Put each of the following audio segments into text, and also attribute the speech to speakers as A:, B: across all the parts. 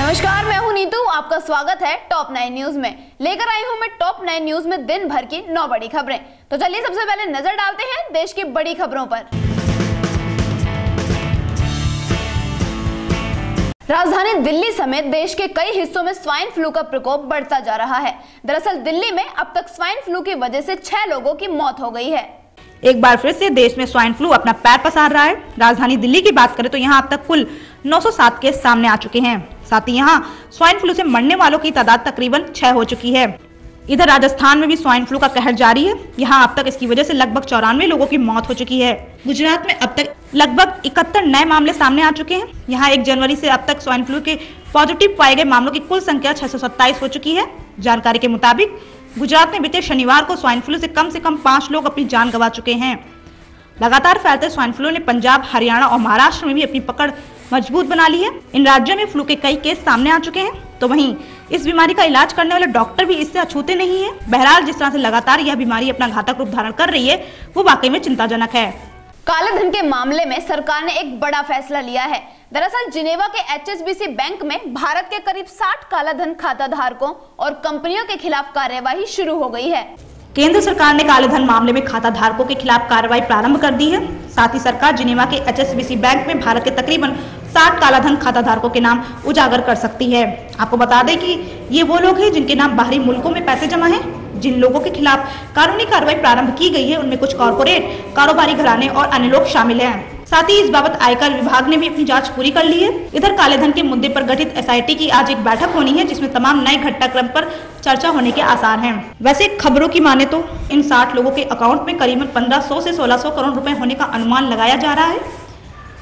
A: नमस्कार, मैं हूं नीतू। आपका स्वागत है टॉप 9 न्यूज में। लेकर आई हूं मैं टॉप 9 न्यूज में दिन भर की 9 बड़ी खबरें। तो चलिए सबसे पहले नजर डालते हैं देश की बड़ी खबरों पर। राजधानी दिल्ली समेत देश के कई हिस्सों में स्वाइन फ्लू का प्रकोप बढ़ता जा रहा है। दरअसल दिल्ली में अब तक स्वाइन फ्लू की वजह से 6 लोगों की मौत हो गई है।
B: एक बार फिर से देश में स्वाइन फ्लू अपना पैर पसार रहा है। राजधानी दिल्ली की बात करें तो यहाँ अब तक कुल 907 केस सामने आ चुके हैं। साथ ही यहाँ स्वाइन फ्लू से मरने वालों की तादाद तकरीबन 6 हो चुकी है। इधर राजस्थान में भी स्वाइन फ्लू का कहर जारी है। यहाँ अब तक इसकी वजह से लगभग 94 लोगों की मौत हो चुकी है। गुजरात में अब तक लगभग 71 नए मामले सामने आ चुके हैं। यहाँ 1 जनवरी से अब तक स्वाइन फ्लू के पॉजिटिव पाए गए मामलों की कुल संख्या 627 हो चुकी है। जानकारी के मुताबिक गुजरात में बीते शनिवार को स्वाइन फ्लू से कम 5 लोग अपनी जान गंवा चुके हैं। लगातार फैलते स्वाइन फ्लू ने पंजाब, हरियाणा और महाराष्ट्र में भी अपनी पकड़ मजबूत बना ली है। इन राज्यों में फ्लू के कई केस सामने आ चुके हैं, तो वहीं इस बीमारी का इलाज करने वाले डॉक्टर भी इससे अछूते नहीं है। बहरहाल जिस तरह से लगातार यह बीमारी अपना घातक रूप धारण कर रही है वो वाकई में चिंताजनक है।
A: काले धन के मामले में सरकार ने एक बड़ा फैसला लिया है। दरअसल जिनेवा के HSBC बैंक में भारत के करीब 60 काला धन खाता धारकों और कंपनियों के खिलाफ कार्यवाही शुरू हो गई है।
B: केंद्र सरकार ने काले धन मामले में खाता धारकों के खिलाफ कार्रवाई प्रारंभ कर दी है। साथ ही सरकार जिनेवा के HSBC बैंक में भारत के तकरीबन 60 काला धन खाता धारकों के नाम उजागर कर सकती है। आपको बता दें कि ये वो लोग हैं जिनके नाम बाहरी मुल्कों में पैसे जमा हैं। जिन लोगों के खिलाफ कानूनी कार्रवाई प्रारंभ की गई है उनमें कुछ कॉर्पोरेट, कारोबारी घराने और अन्य लोग शामिल हैं। साथ ही इस बाबत आयकर विभाग ने भी अपनी जांच पूरी कर ली है। इधर काले धन के मुद्दे पर गठित SIT की आज एक बैठक होनी है जिसमें तमाम नए घटनाक्रम पर चर्चा होने के आसार हैं। वैसे खबरों की माने तो इन 60 लोगों के अकाउंट में करीबन 1500 से 1600 करोड़ रुपए होने का अनुमान लगाया जा रहा है।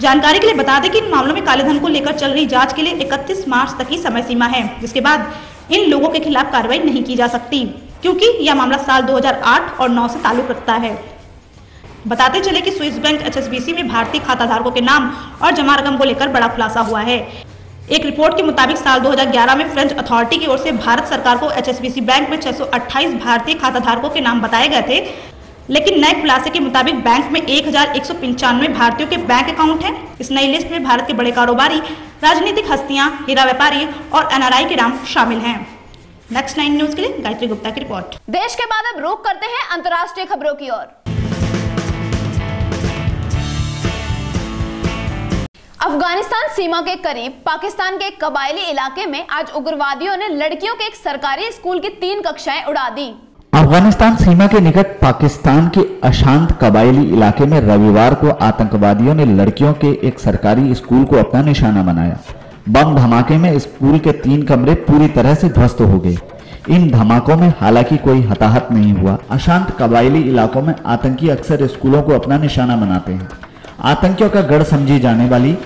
B: जानकारी के लिए बता दें कि इन मामलों में काले धन को लेकर चल रही जांच के लिए 31 मार्च तक की समय सीमा है, जिसके बाद इन लोगों के खिलाफ कार्रवाई नहीं की जा सकती, क्योंकि यह मामला साल 2008 और 9 से ताल्लुक रखता है। बताते चले कि स्विस बैंक HSBC में भारतीय खाताधारकों के नाम और जमा रकम को लेकर बड़ा खुलासा हुआ है। एक रिपोर्ट के मुताबिक साल 2011 में फ्रेंच अथॉरिटी की ओर से भारत सरकार को HSBC बैंक में 628 भारतीय खाताधारकों के नाम बताए गए थे, लेकिन नए खुलासे के मुताबिक बैंक में 1195 भारतीयों के बैंक अकाउंट हैं। इस नई लिस्ट में भारत के बड़े कारोबारी, राजनीतिक हस्तियां, हीरा व्यापारी और NRI के नाम शामिल हैं। नेक्स्ट 9 न्यूज के लिए गायत्री गुप्ता की रिपोर्ट।
A: देश के बाद अब रुख करते हैं अंतर्राष्ट्रीय खबरों की ओर। अफगानिस्तान सीमा के करीब पाकिस्तान के कबायली इलाके में आज उग्रवादियों ने लड़कियों के एक सरकारी स्कूल की 3 कक्षाएं उड़ा दी।
C: अफगानिस्तान सीमा के निकट पाकिस्तान के अशांत कबायली इलाके में रविवार को आतंकवादियों ने लड़कियों के एक सरकारी स्कूल को अपना निशाना बनाया। बम धमाके में स्कूल के 3 कमरे पूरी तरह से ध्वस्त हो गए। इन धमाकों में हालांकि कोई हताहत नहीं हुआ। अशांत कबायली इलाकों में आतंकी अक्सर स्कूलों को अपना निशाना बनाते हैं। आतंकियों का गढ़ समझी जाने वाली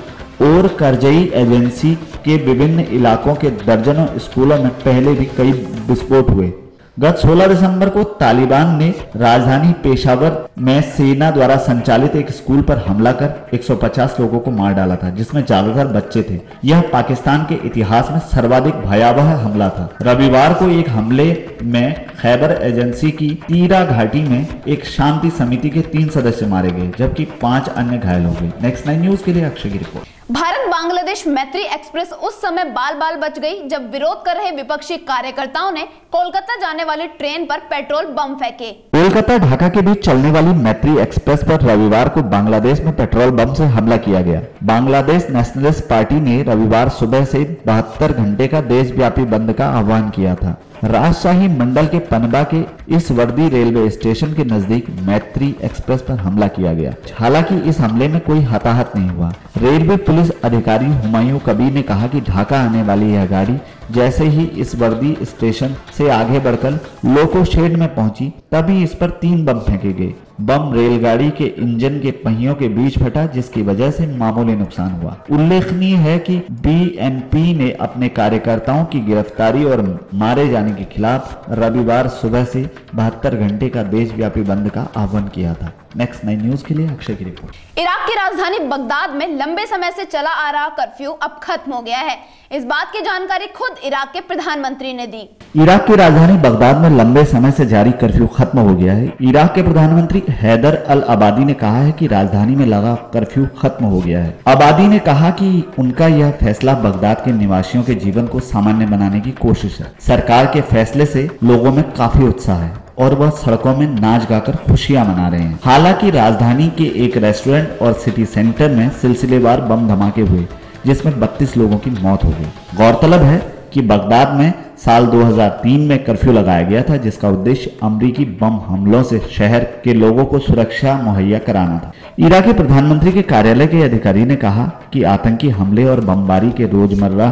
C: और करजई एजेंसी के विभिन्न इलाकों के दर्जनों स्कूलों में पहले भी कई विस्फोट हुए। गत 16 दिसंबर को तालिबान ने राजधानी पेशावर में सेना द्वारा संचालित एक स्कूल पर हमला कर 150 लोगों को मार डाला था, जिसमें ज्यादातर बच्चे थे। यह पाकिस्तान के इतिहास में सर्वाधिक भयावह हमला था। रविवार को एक हमले में खैबर एजेंसी की तीरा घाटी में एक शांति समिति के 3 सदस्य मारे गए, जबकि 5 अन्य घायल हो गए। नेक्स्ट 9 न्यूज के लिए अक्षय की रिपोर्ट।
A: भारत बांग्लादेश मैत्री एक्सप्रेस उस समय बाल बच गई जब विरोध कर रहे विपक्षी कार्यकर्ताओं ने कोलकाता जाने वाली ट्रेन पर पेट्रोल बम फेंके। कोलकाता
C: ढाका के बीच चलने वाली मैत्री एक्सप्रेस पर रविवार को बांग्लादेश में पेट्रोल बम से हमला किया गया। बांग्लादेश नेशनलिस्ट पार्टी ने रविवार सुबह से 72 घंटे का देशव्यापी बंद का आह्वान किया था। राजशाही मंडल के पनबा के इस वर्दी रेलवे स्टेशन के नजदीक मैत्री एक्सप्रेस पर हमला किया गया। हालांकि इस हमले में कोई हताहत नहीं हुआ। रेलवे पुलिस अधिकारी हुमायूं कबीर ने कहा कि ढाका आने वाली यह गाड़ी जैसे ही इस वर्दी स्टेशन से आगे बढ़कर लोको शेड में पहुंची तभी इस पर 3 बम फेंके गए। बम रेलगाड़ी के इंजन के पहियों के बीच फटा, जिसकी वजह से मामूली नुकसान हुआ। उल्लेखनीय है कि BNP ने अपने कार्यकर्ताओं की गिरफ्तारी और मारे जाने के खिलाफ रविवार सुबह से 72 घंटे का देशव्यापी बंद का आह्वान किया था। नेक्स्ट 9 न्यूज के लिए अक्षय की रिपोर्ट।
A: इराक की राजधानी बगदाद में लंबे समय से चला आ रहा कर्फ्यू अब खत्म हो गया है। इस बात की जानकारी खुद इराक के प्रधानमंत्री ने दी।
C: इराक की राजधानी बगदाद में लंबे समय से जारी कर्फ्यू खत्म हो गया है। इराक के प्रधानमंत्री हैदर अल अबादी ने कहा है कि राजधानी में लगा कर्फ्यू खत्म हो गया है। अबादी ने कहा कि उनका यह फैसला बगदाद के निवासियों के जीवन को सामान्य बनाने की कोशिश है। सरकार के फैसले से लोगों में काफी उत्साह है और वह सड़कों में नाच गाकर खुशियां मना रहे हैं। हालांकि राजधानी के एक रेस्टोरेंट और सिटी सेंटर में सिलसिलेवार बम धमाके हुए, जिसमें 32 लोगों की मौत हो गई। गौरतलब है कि बगदाद में साल 2003 में कर्फ्यू लगाया गया था, जिसका उद्देश्य अमेरिकी बम हमलों से शहर के लोगों को सुरक्षा मुहैया कराना था। इराकी प्रधानमंत्री के कार्यालय के अधिकारी ने कहा कि आतंकी हमले और बमबारी के रोजमर्रा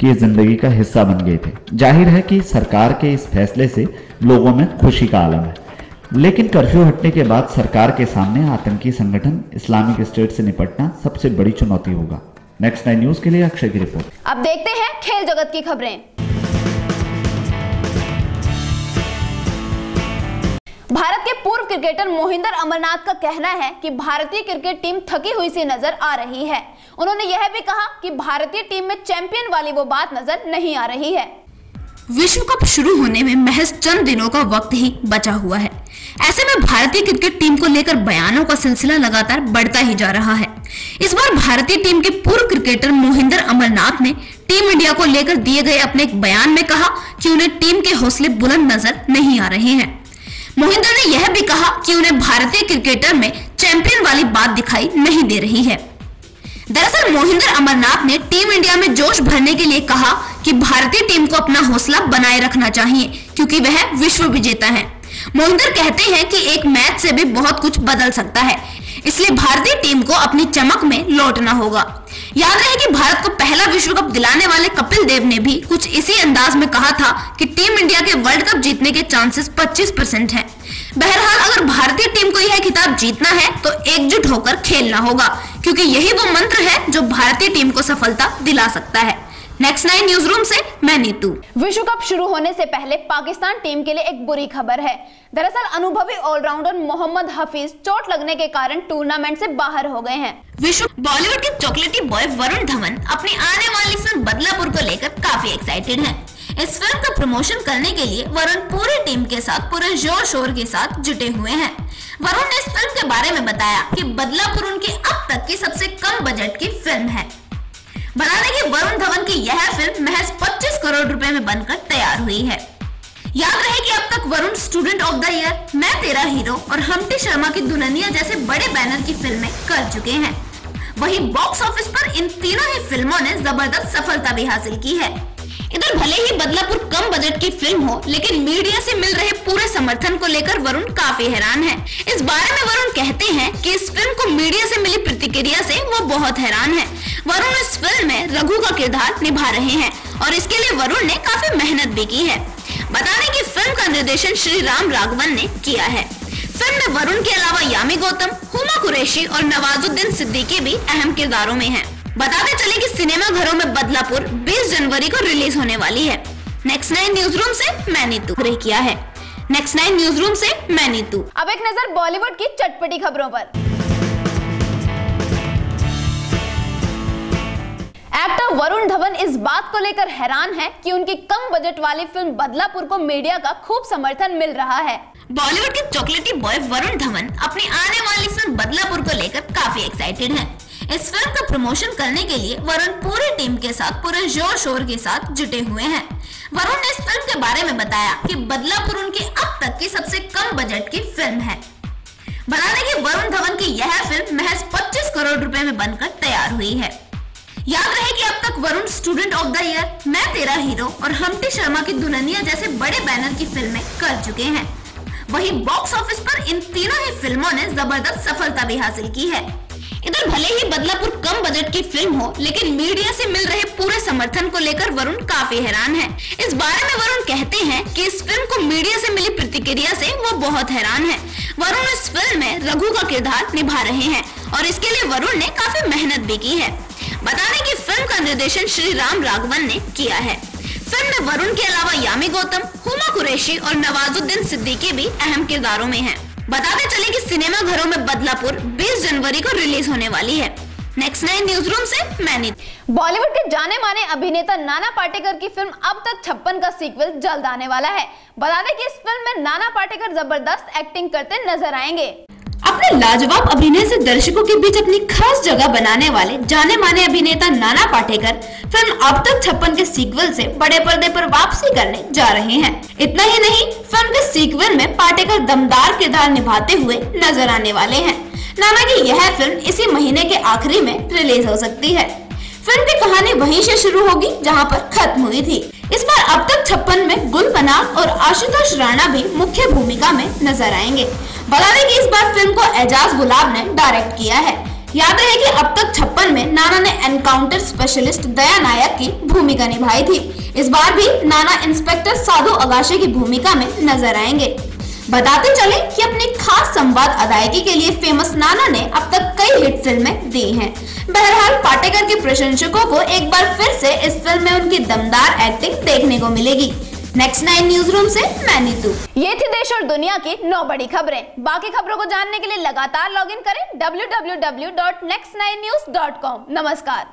C: की जिंदगी का हिस्सा बन गए थे। जाहिर है कि सरकार के इस फैसले से लोगों में खुशी का आलम है, लेकिन कर्फ्यू हटने के बाद सरकार के सामने आतंकी संगठन इस्लामिक स्टेट से निपटना सबसे बड़ी चुनौती होगा। नेक्स्ट 9 न्यूज के लिए अक्षय की रिपोर्ट।
A: अब देखते हैं खेल जगत की खबरें। भारत के पूर्व क्रिकेटर मोहिंदर अमरनाथ का कहना है कि भारतीय क्रिकेट टीम थकी हुई सी नजर आ रही है। उन्होंने यह भी कहा कि भारतीय टीम में चैंपियन वाली वो बात नजर नहीं आ रही है।
D: विश्व कप शुरू होने में महज चंद दिनों का वक्त ही बचा हुआ है। ऐसे में भारतीय क्रिकेट टीम को लेकर बयानों का सिलसिला लगातार बढ़ता ही जा रहा है। इस बार भारतीय टीम के पूर्व क्रिकेटर मोहिंदर अमरनाथ ने टीम इंडिया को लेकर दिए गए अपने एक बयान में कहा कि उन्हें टीम के हौसले बुलंद नजर नहीं आ रहे हैं। मोहिंदर ने यह भी कहा कि उन्हें भारतीय क्रिकेटर में चैंपियन वाली बात दिखाई नहीं दे रही है। दरअसल मोहिंदर अमरनाथ ने टीम इंडिया में जोश भरने के लिए कहा कि भारतीय टीम को अपना हौसला बनाए रखना चाहिए, क्योंकि वह विश्व विजेता है। मोहिंदर कहते हैं कि एक मैच से भी बहुत कुछ बदल सकता है, इसलिए भारतीय टीम को अपनी चमक में लौटना होगा। याद रहे कि भारत को पहला विश्व कप दिलाने वाले कपिल देव ने भी कुछ इसी अंदाज में कहा था कि टीम इंडिया के वर्ल्ड कप जीतने के चांसेस 25% हैं। बहरहाल अगर भारतीय टीम को यह खिताब जीतना है तो एकजुट होकर खेलना होगा, क्योंकि यही वो मंत्र है जो भारतीय टीम को सफलता दिला सकता है। नेक्स्ट 9 न्यूज रूम से मैं नीतू।
A: विश्व कप शुरू होने से पहले पाकिस्तान टीम के लिए एक बुरी खबर है। दरअसल अनुभवी ऑलराउंडर मोहम्मद हफीज चोट लगने के कारण टूर्नामेंट से बाहर हो गए हैं।
D: बॉलीवुड के चॉकलेटी बॉय वरुण धवन अपनी आने वाली फिल्म बदलापुर को लेकर काफी एक्साइटेड हैं। इस फिल्म का प्रमोशन करने के लिए वरुण पूरी टीम के साथ पूरे जोर शोर के साथ जुटे हुए हैं। वरुण ने इस फिल्म के बारे में बताया कि बदलापुर उनकी अब तक की सबसे कम बजट की फिल्म है। बनाने की वरुण धवन की यह फिल्म महज 25 करोड़ रुपए में बनकर तैयार हुई है। याद रहे कि अब तक Varun student of the year, मैं तेरा हीरो और हम्टी शर्मा की दुल्हनिया जैसे बड़े बैनर की फिल्में कर चुके हैं। वहीं बॉक्स ऑफिस पर इन तीनों ही फिल्मों ने जबरदस्त सफलता भी हासिल की है। इधर भले ही बदलापुर कम बजट की फिल्म हो, लेकिन मीडिया से मिल रहे पूरे समर्थन को लेकर वरुण काफी हैरान है। इस बारे में वरुण कहते हैं कि इस फिल्म को मीडिया से मिली प्रतिक्रिया से वो बहुत हैरान है। वरुण इस फिल्म में रघु का किरदार निभा रहे हैं और इसके लिए वरुण ने काफी मेहनत भी की है। बता दें कि फिल्म का निर्देशन श्री राम राघवन ने किया है। फिल्म में वरुण के अलावा यामी गौतम, हुमा कुरैशी और नवाजुद्दीन सिद्दीकी भी अहम किरदारों में हैं। बताते चले कि सिनेमा घरों में बदलापुर 20 जनवरी को रिलीज होने वाली है। नेक्स्ट 9 न्यूज रूम से मैं नीतू किया है। नेक्स्ट 9 न्यूज रूम से मैं नीतू।
A: अब एक नजर बॉलीवुड की चटपटी खबरों पर। एक्टर वरुण धवन इस बात को लेकर हैरान है कि उनकी कम बजट वाली फिल्म बदलापुर को मीडिया का खूब समर्थन मिल रहा है।
D: बॉलीवुड के चॉकलेटी बॉय वरुण धवन अपनी आने वाली फिल्म बदलापुर को लेकर काफी एक्साइटेड हैं। इस फिल्म का प्रमोशन करने के लिए वरुण पूरी टीम के साथ पूरे जोर शोर के साथ जुटे हुए हैं। वरुण ने इस फिल्म के बारे में बताया कि बदलापुर उनकी अब तक की सबसे कम बजट की फिल्म है। बता दें कि वरुण धवन की यह फिल्म महज 25 करोड़ रुपए में बनकर तैयार हुई है। याद रहे कि अब तक Varun student of the year, मैं तेरा हीरो और हम्टी शर्मा की दुल्हनिया जैसे बड़े बैनर की फिल्में कर चुके हैं। वहीं बॉक्स ऑफिस पर इन तीनों ही फिल्मों ने जबरदस्त सफलता भी हासिल की है। इधर भले ही बदलापुर कम बजट की फिल्म हो, लेकिन मीडिया से मिल रहे पूरे समर्थन को लेकर वरुण काफी हैरान है। इस बारे में वरुण कहते हैं कि इस फिल्म को मीडिया से मिली प्रतिक्रिया से वो बहुत हैरान है। वरुण इस फिल्म में रघु का किरदार निभा रहे हैं और इसके लिए वरुण ने काफी मेहनत भी की है। बता दें कि फिल्म का निर्देशन श्री राम राघवन ने किया है। फिल्म में वरुण के अलावा यामी गौतम, हुमा कुरैशी और नवाजुद्दीन सिद्दीकी भी अहम किरदारों में हैं। बताते चले कि सिनेमा घरों में बदलापुर 20 जनवरी को रिलीज होने वाली है। नेक्स्ट 9 न्यूज रूम से मैं नीतू।
A: बॉलीवुड के जाने माने अभिनेता नाना पाटेकर की फिल्म अब तक 56 का सीक्वल जल्द आने वाला है। बता दें कि इस फिल्म में नाना पाटेकर जबरदस्त एक्टिंग करते नजर आएंगे।
D: अपने लाजवाब अभिनय से दर्शकों के बीच अपनी खास जगह बनाने वाले जाने माने अभिनेता नाना पाटेकर फिल्म अब तक 56 के सीक्वल से बड़े पर्दे पर वापसी करने जा रहे हैं। इतना ही नहीं, फिल्म के सीक्वल में पाटेकर दमदार किरदार निभाते हुए नजर आने वाले हैं। नाना की यह फिल्म इसी महीने के आखिरी में रिलीज हो सकती है। फिल्म की कहानी वहीं से शुरू होगी जहां पर खत्म हुई थी। इस बार अब तक 56 में गुल पनाग और आशुतोष राणा भी मुख्य भूमिका में नजर आएंगे। बता दें कि इस बार फिल्म को एजाज गुलाब ने डायरेक्ट किया है। याद रहे कि अब तक 56 में नाना ने एनकाउंटर स्पेशलिस्ट दया नायक की भूमिका निभाई थी। इस बार भी नाना इंस्पेक्टर साधु अगाशे की भूमिका में नजर आएंगे। बताते चले कि अपनी खास संवाद अदायगी के लिए फेमस नाना ने अब तक कई हिट फिल्में दी हैं। बहरहाल पाटेकर के प्रशंसकों को एक बार फिर से इस फिल्म में उनकी दमदार एक्टिंग देखने को मिलेगी। नेक्स्ट 9 न्यूज रूम से मैं नीतू।
A: ये थी देश और दुनिया की 9 बड़ी खबरें। बाकी खबरों को जानने के लिए लगातार लॉगिन करें www.next9news.com। नमस्कार।